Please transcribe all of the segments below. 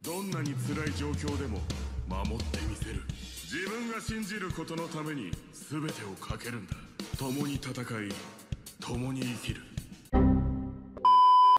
どんなに辛い状況でも守ってみせる。自分が信じることのために全てをかけるんだ。共に戦い、共に生きる。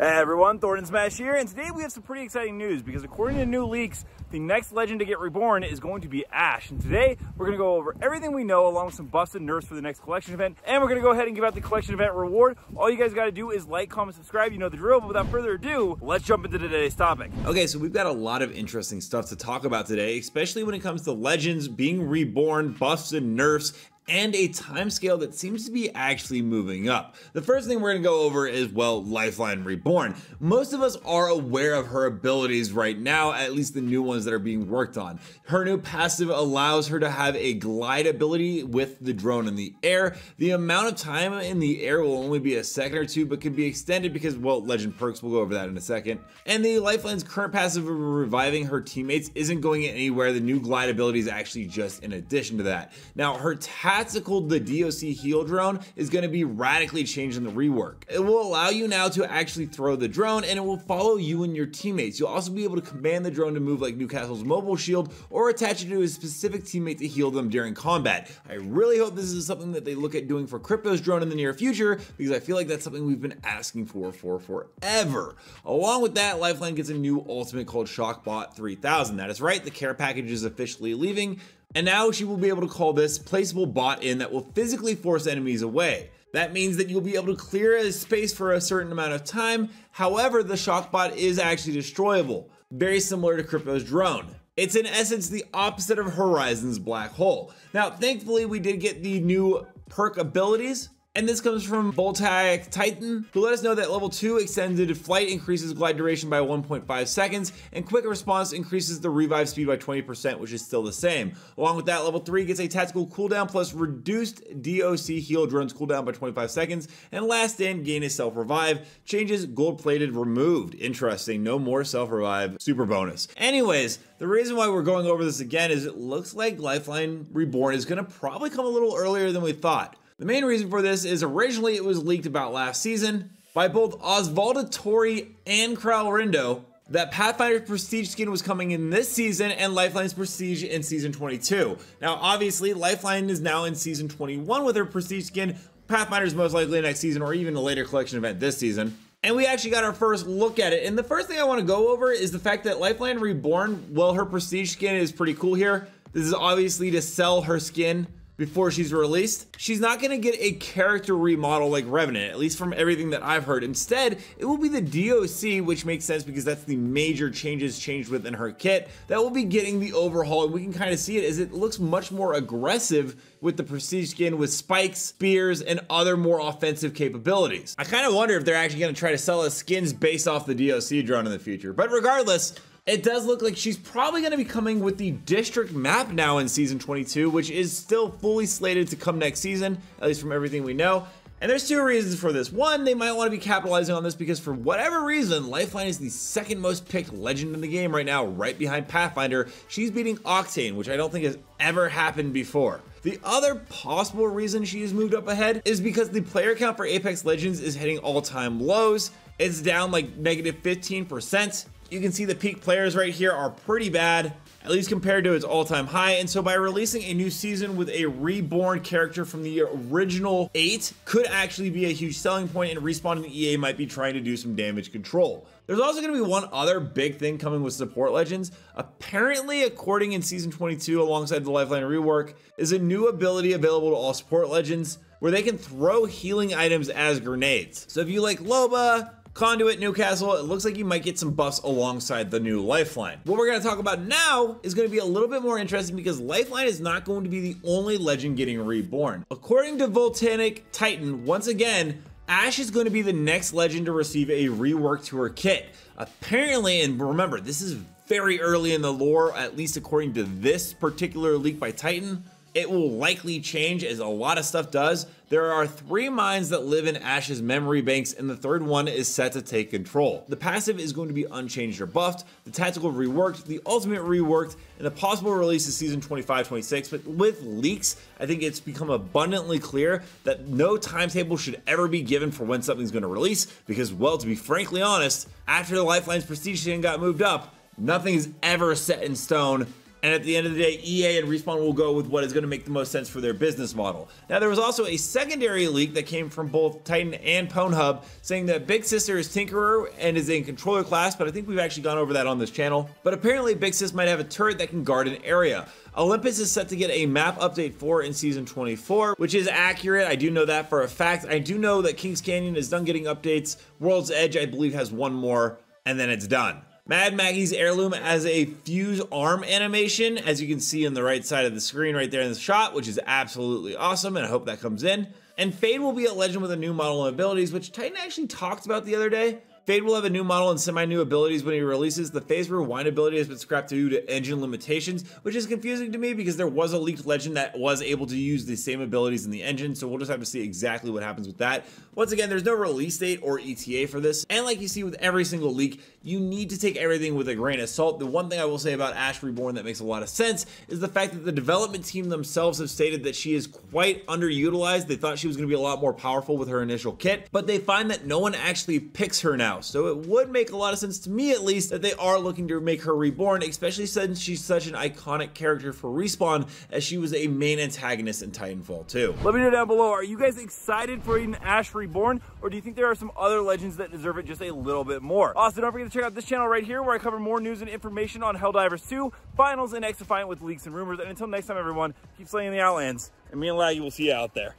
Hey everyone, Thordan Smash here, and today we have some pretty exciting news because according to new leaks, the next legend to get reborn is going to be Ashe. And today, we're going to go over everything we know along with some busted nerfs for the next collection event, and we're going to go ahead and give out the collection event reward. All you guys got to do is like, comment, subscribe, you know the drill, but without further ado, let's jump into today's topic. Okay, so we've got a lot of interesting stuff to talk about today, especially when it comes to legends being reborn, buffs and nerfs, and a timescale that seems to be actually moving up. The first thing we're going to go over is, well, Lifeline Reborn. Most of us are aware of her abilities right now, at least the new ones that are being worked on. Her new passive allows her to have a glide ability with the drone in the air. The amount of time in the air will only be a second or two, but can be extended because, well, legend perks, we'll go over that in a second. And the Lifeline's current passive of reviving her teammates isn't going anywhere. The new glide ability is actually just in addition to that. Now, her tactical, the DOC heal drone, is going to be radically changed in the rework. It will allow you now to actually throw the drone, and it will follow you and your teammates. You'll also be able to command the drone to move like Newcastle's mobile shield, or attach it to a specific teammate to heal them during combat. I really hope this is something that they look at doing for Crypto's drone in the near future, because I feel like that's something we've been asking for forever. Along with that, Lifeline gets a new ultimate called Shockbot 3000. That is right, the care package is officially leaving, and now she will be able to call this placeable bot in that will physically force enemies away. That means that you'll be able to clear a space for a certain amount of time. However, the Shockbot is actually destroyable, very similar to Crypto's drone. It's in essence the opposite of Horizon's black hole. Now, thankfully, we did get the new perk abilities, and this comes from Voltaic Titan, who let us know that level 2 extended flight increases glide duration by 1.5 seconds, and quick response increases the revive speed by 20%, which is still the same. Along with that, level 3 gets a tactical cooldown plus reduced DOC heal drones cooldown by 25 seconds, and last stand gain a self-revive, changes gold-plated removed. Interesting, no more self-revive, super bonus. Anyways, the reason why we're going over this again is it looks like Lifeline Reborn is gonna probably come a little earlier than we thought. The main reason for this is originally it was leaked about last season by both Osvaldo Torre and Kral Rindo that Pathfinder's Prestige skin was coming in this season and Lifeline's Prestige in Season 22. Now, obviously, Lifeline is now in Season 21 with her Prestige skin. Pathfinder's most likely next season or even a later collection event this season. And we actually got our first look at it. And the first thing I want to go over is the fact that Lifeline Reborn, well, her Prestige skin is pretty cool here. This is obviously to sell her skin before she's released. She's not going to get a character remodel like Revenant, at least from everything that I've heard. Instead, it will be the DOC, which makes sense because that's the major changes changed within her kit that will be getting the overhaul. And we can kind of see it as it looks much more aggressive with the Prestige skin with spikes, spears, and other more offensive capabilities. I kind of wonder if they're actually going to try to sell us skins based off the DOC drone in the future. But regardless, it does look like she's probably going to be coming with the district map now in Season 22, which is still fully slated to come next season, at least from everything we know. And there's two reasons for this. One, they might want to be capitalizing on this because for whatever reason, Lifeline is the second most picked legend in the game right now, right behind Pathfinder. She's beating Octane, which I don't think has ever happened before. The other possible reason she has moved up ahead is because the player count for Apex Legends is hitting all-time lows. It's down like negative 15%. You can see the peak players right here are pretty bad, at least compared to its all-time high. And so by releasing a new season with a reborn character from the original 8 could actually be a huge selling point, and Respawn and EA might be trying to do some damage control. There's also going to be one other big thing coming with support legends. Apparently, according in Season 22 alongside the Lifeline rework, is a new ability available to all support legends where they can throw healing items as grenades. So if you like Loba, Conduit, Newcastle, it looks like you might get some buffs alongside the new Lifeline. What we're going to talk about now is going to be a little bit more interesting because Lifeline is not going to be the only legend getting reborn. According to Voltaic Titan, once again, Ashe is going to be the next legend to receive a rework to her kit. Apparently, and remember, this is very early in the lore, at least according to this particular leak by Titan, it will likely change as a lot of stuff does. There are 3 mines that live in Ashe's memory banks, and the third one is set to take control. The passive is going to be unchanged or buffed, the tactical reworked, the ultimate reworked, and the possible release is Season 25-26. But with leaks, I think it's become abundantly clear that no timetable should ever be given for when something's going to release, because, well, to be frankly honest, after the Lifeline's Prestige skin got moved up, Nothing is ever set in stone. And at the end of the day, EA and Respawn will go with what is going to make the most sense for their business model. Now, there was also a secondary leak that came from both Titan and Pornhub saying that Big Sister is Tinkerer and is in controller class, but I think we've actually gone over that on this channel. But apparently, Big Sis might have a turret that can guard an area. Olympus is set to get a map update 4 in Season 24, which is accurate. I do know that for a fact. I do know that Kings Canyon is done getting updates. World's Edge, I believe, has one more, and then it's done. Mad Maggie's Heirloom has a fuse arm animation, as you can see on the right side of the screen right there in the shot, which is absolutely awesome, and I hope that comes in. And Fade will be a legend with a new model and abilities, which Titan actually talked about the other day. Fade will have a new model and semi-new abilities when he releases. The Phase Rewind ability has been scrapped due to engine limitations, which is confusing to me because there was a leaked legend that was able to use the same abilities in the engine, so we'll just have to see exactly what happens with that. Once again, there's no release date or ETA for this, and like you see with every single leak, you need to take everything with a grain of salt. The one thing I will say about Ash Reborn that makes a lot of sense is the fact that the development team themselves have stated that she is quite underutilized. They thought she was going to be a lot more powerful with her initial kit, but they find that no one actually picks her now. So it would make a lot of sense to me, at least, that they are looking to make her Reborn, especially since she's such an iconic character for Respawn, as she was a main antagonist in Titanfall 2. Let me know down below, are you guys excited for an Ash Reborn, or do you think there are some other legends that deserve it just a little bit more? Also, don't forget to check out this channel right here where I cover more news and information on Helldivers 2, Finals, and X-Defiant with leaks and rumors. And until next time, everyone, keep slaying the Outlands, and me and Laggy will see you out there.